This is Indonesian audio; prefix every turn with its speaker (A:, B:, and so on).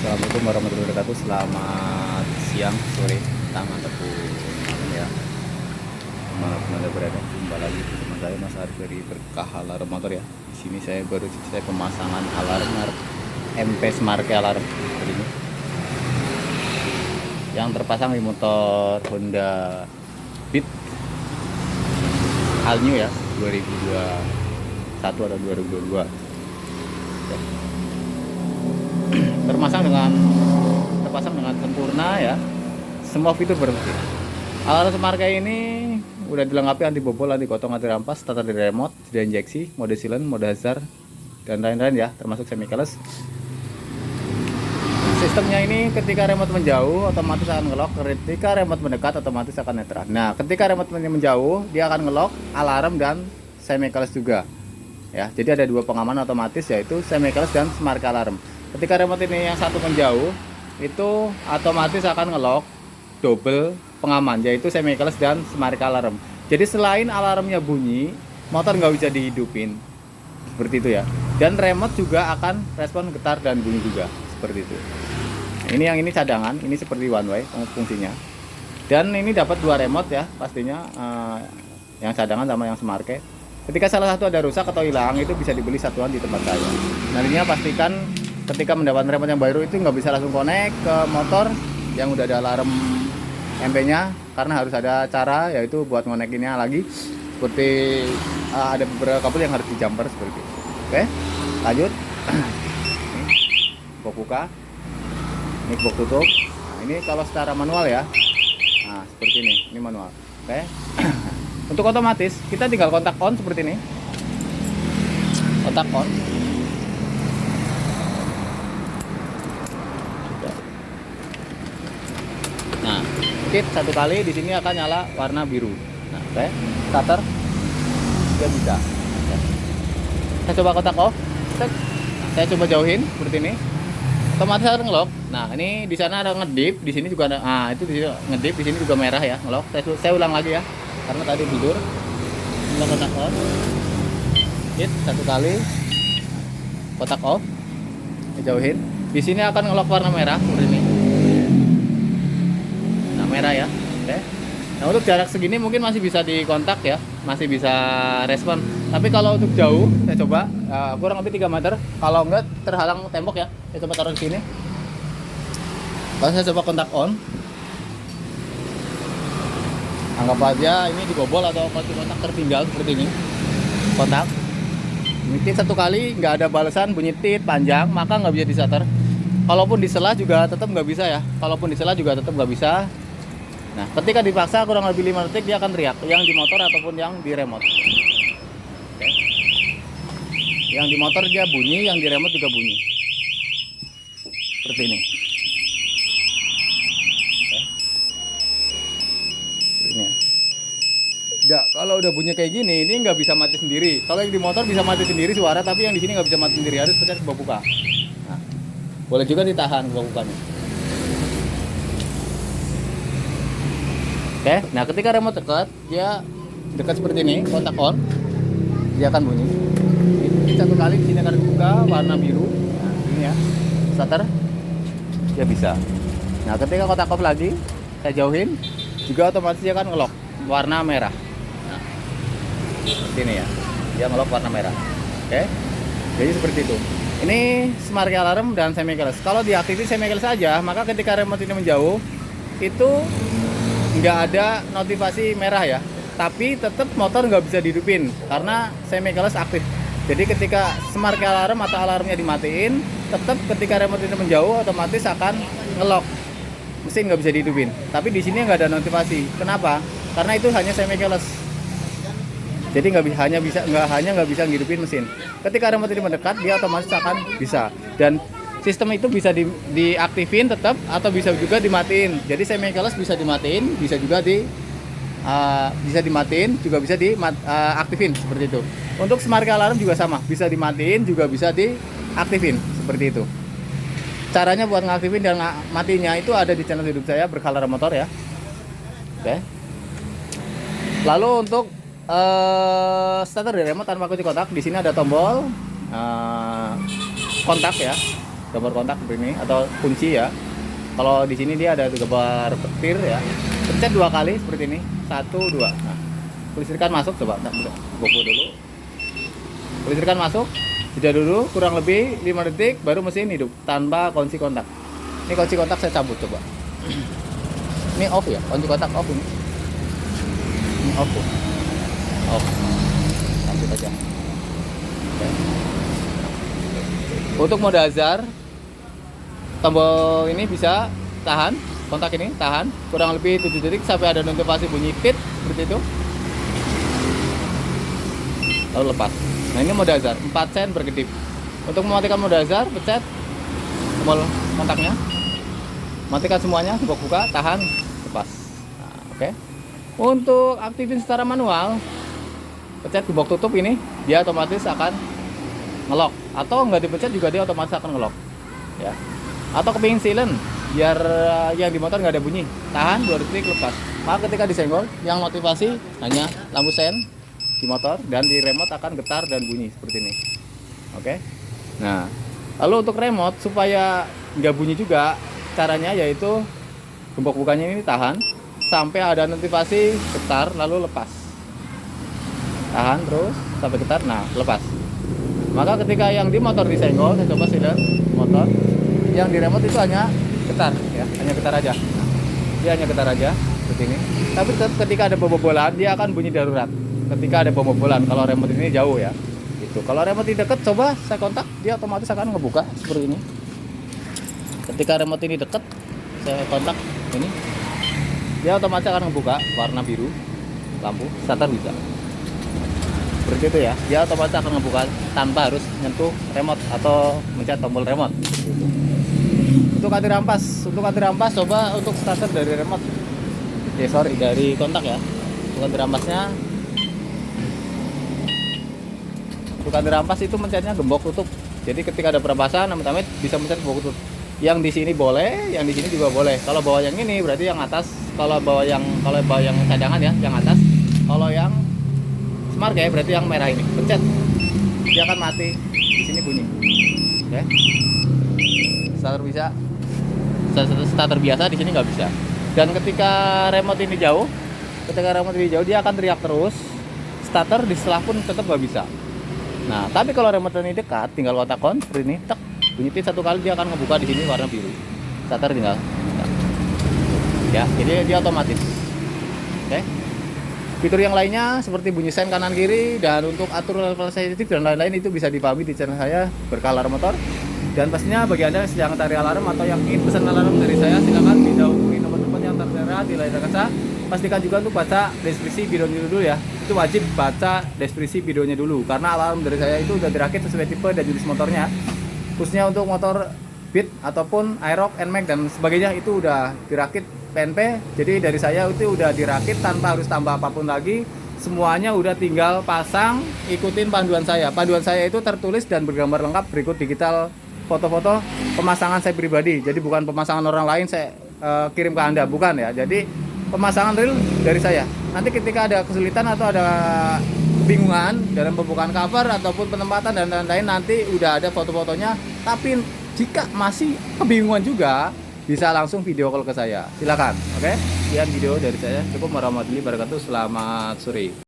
A: Assalamualaikum warahmatullahi wabarakatuh. Selamat siang, sore, petang ataupun malam ya. Dimanapun anda berada, jumpa lagi bersama saya Mas Arif dari Berkah Alarm Motor ya. Di sini saya baru selesai pemasangan alarm MP Smart Alarm seperti ini. Yang terpasang di motor Honda Beat All New ya, 2021 atau 2022. Terpasang dengan sempurna ya, semua fitur berfungsi. Alarm smart kayak ini udah dilengkapi anti bobol, anti gotong, anti rampas, starter dari remote, sudah injeksi, mode silent, mode hazard, dan lain-lain ya, termasuk semi keyless. Sistemnya ini ketika remote menjauh otomatis akan ngelock, ketika remote mendekat otomatis akan netral. Nah, ketika remote menjauh dia akan ngelock, alarm dan semi keyless juga ya. Jadi ada dua pengaman otomatis, yaitu semi keyless dan smart alarm. Ketika remote ini yang satu menjauh, itu otomatis akan ngelock double pengaman, yaitu semi keyless dan smart alarm. Jadi selain alarmnya bunyi, motor nggak bisa dihidupin, seperti itu ya. Dan remote juga akan respon getar dan bunyi juga, seperti itu. Ini yang ini cadangan, ini seperti one way fungsinya. Dan ini dapat dua remote ya, pastinya yang cadangan sama yang smart key. Ketika salah satu ada rusak atau hilang, itu bisa dibeli satuan di tempat saya. Nantinya pastikan ketika mendapatkan remote yang baru itu nggak bisa langsung connect ke motor yang udah ada alarm MP-nya, karena harus ada cara, yaitu buat ngonekinnya lagi, seperti ada beberapa kabel yang harus dijumper seperti itu. Oke, lanjut. Box buka, ini box tutup. Nah, ini kalau secara manual ya, nah seperti ini manual. Oke. Untuk otomatis kita tinggal kontak on seperti ini, kontak on. Nah, kit satu kali di sini akan nyala warna biru. Nah, oke, starter dia bisa. Oke. Saya coba kotak off. Saya coba jauhin seperti ini. Otomatis akan ngelock. Nah, ini di sana ada ngedip, di sini juga ada. Nah, itu di sini ngedip, di sini juga merah ya, ngelock. Saya ulang lagi ya, karena tadi tidur. Kita kotak on. Kit satu kali. Kotak off. Saya jauhin. Di sini akan ngelock warna merah seperti ini. Merah ya. Oke. Nah, untuk jarak segini mungkin masih bisa dikontak ya, masih bisa respon. Tapi kalau untuk jauh, saya coba kurang lebih 3 meter. Kalau enggak terhalang tembok ya, saya coba taruh di sini. Kalau saya coba kontak on, anggap aja ini dibobol atau kontak tertinggal seperti ini. Kontak. Nyetit satu kali, nggak ada balasan, bunyi tit panjang, maka nggak bisa di-shutter. Kalaupun disela juga tetap nggak bisa ya. Kalaupun disela juga tetap nggak bisa. Nah, ketika dipaksa kurang lebih 5 detik dia akan teriak, yang di motor ataupun yang di remote. Oke. Yang di motor dia bunyi, yang di remote juga bunyi. Seperti ini. Oke. Seperti ini ya. Udah, kalau udah bunyi kayak gini, ini nggak bisa mati sendiri. Kalau yang di motor bisa mati sendiri suara, tapi yang di sini nggak bisa mati sendiri, harus pencet sebuah buka. Nah, boleh juga ditahan sebuah bukanya. Oke, nah ketika remote dekat, dia dekat seperti ini, kontak on, dia akan bunyi. Ini satu kali di sini akan dibuka warna biru. Nah, ini ya, starter, dia bisa. Nah, ketika kontak off lagi, saya jauhin, juga otomatis dia akan ngelock warna merah. Nah, seperti ini ya, dia ngelock warna merah. Oke, jadi seperti itu. Ini smart alarm dan semi keyless. Kalau diaktifin semi keyless saja, maka ketika remote ini menjauh, itu nggak ada notifikasi merah ya, tapi tetap motor nggak bisa dihidupin karena semi keyless aktif. Jadi ketika smart alarm atau alarmnya dimatiin, tetap ketika remote ini menjauh otomatis akan ngelock, mesin nggak bisa dihidupin. Tapi di sini nggak ada notifikasi. Kenapa? Karena itu hanya semi keyless. Jadi nggak bisa ngidupin mesin. Ketika remote ini mendekat, dia otomatis akan bisa. Dan sistem itu bisa diaktifin tetap atau bisa juga dimatiin. Jadi semi keyless bisa dimatiin, bisa juga dimatiin, juga bisa diaktifin seperti itu. Untuk smart alarm juga sama, bisa dimatiin, juga bisa diaktifin seperti itu. Caranya buat ngaktifin dan matinya itu ada di channel YouTube saya, Berkah Alarm Motor ya. Oke. Lalu untuk starter dari remote tanpa kunci kotak, di sini ada tombol kontak ya. gambar kontak seperti ini atau kunci ya. Kalau di sini dia ada gambar petir ya. Pencet 2 kali seperti ini. 1, 2. Nah, kelistrikan masuk, coba GoPro dulu. Kelistrikan masuk, jeda dulu kurang lebih 5 detik baru mesin hidup tanpa kunci kontak. Ini kunci kontak saya cabut coba. Ini off ya, kunci kontak off ini. Ini off tuh. Off. Cabut aja. Oke. Untuk mode hazard, tombol ini bisa tahan, kontak ini tahan kurang lebih 7 detik sampai ada notifikasi bunyi pit seperti itu. Lalu lepas. Nah, ini mode hazard 4 sen per kedip. Untuk mematikan mode hazard, pencet tombol kontaknya. Matikan semuanya, buka, tahan, lepas. Nah, oke. Untuk aktifin secara manual, pencet gembok tutup ini, dia otomatis akan ngelok. Atau nggak dipencet juga dia otomatis akan ngelok. Ya. Atau kepingin silent, biar yang di motor nggak ada bunyi. Tahan 2 detik, lepas. Maka ketika disenggol, yang notifikasi hanya lampu sen di motor dan di remote akan getar dan bunyi seperti ini. Oke. Nah, lalu untuk remote supaya nggak bunyi juga, caranya yaitu gembok bukanya ini tahan sampai ada notifikasi getar lalu lepas. Tahan terus sampai getar, nah lepas. Maka ketika yang di motor disenggol, saya coba silent motor, yang di remote itu hanya getar ya, hanya getar aja. Dia hanya getar aja seperti ini. Tapi ketika ada pembobolan dia akan bunyi darurat. Ketika ada pembobolan, kalau remote ini jauh ya. Itu. Kalau remote ini dekat, coba saya kontak, dia otomatis akan ngebuka seperti ini. Ketika remote ini dekat, saya kontak ini, dia otomatis akan ngebuka warna biru lampu, starter bisa. Seperti itu ya, dia otomatis akan ngebuka tanpa harus nyentuh remote atau mencet tombol remote. Untuk anti rampas coba untuk starter dari remote. Dari kontak ya. Untuk anti rampasnya, untuk anti rampas itu mencetnya gembok tutup. Jadi ketika ada perampasan, amit-amit bisa mencet gembok tutup. Yang di sini boleh, yang di sini juga boleh. Kalau bawa yang ini berarti yang atas. Kalau bawa yang cadangan ya, yang atas. Kalau yang smart ya berarti yang merah ini. Pencet, dia akan mati. Di sini bunyi. Oke. Starter bisa. Starter biasa di sini nggak bisa. Dan ketika remote ini jauh, dia akan teriak terus. Starter di setelah pun tetap nggak bisa. Nah, tapi kalau remote ini dekat, tinggal kontak on seperti ini, tek, bunyi pit 1 kali dia akan ngebuka di sini warna biru. Starter tinggal. Ya, jadi dia otomatis. Oke. Fitur yang lainnya seperti bunyi sen kanan kiri dan untuk atur level sensitif dan lain-lain itu bisa dipahami di channel saya Berkah Alarm Motor. Dan pastinya bagi Anda yang sedang cari alarm atau yang ingin pesan alarm dari saya, silakan bisa hubungi nomor-nomor yang tertera di layar kaca. Pastikan juga untuk baca deskripsi videonya dulu ya. Itu wajib baca deskripsi videonya dulu karena alarm dari saya itu udah dirakit sesuai tipe dan jenis motornya. Khususnya untuk motor Beat ataupun Aerox, NMAX dan sebagainya itu udah dirakit PNP. Jadi dari saya itu udah dirakit tanpa harus tambah apapun lagi. Semuanya udah tinggal pasang, ikutin panduan saya. Panduan saya itu tertulis dan bergambar lengkap berikut digital foto-foto pemasangan saya pribadi. Jadi bukan pemasangan orang lain saya kirim ke Anda, bukan ya. Jadi pemasangan real dari saya. Nanti ketika ada kesulitan atau ada kebingungan dalam pembukaan cover ataupun penempatan dan lain-lain, nanti udah ada foto-fotonya. Tapi jika masih kebingungan juga, bisa langsung video call ke saya. Silakan. Oke? Sekian video dari saya. Cukup, warahmatullahi wabarakatuh. Selamat sore.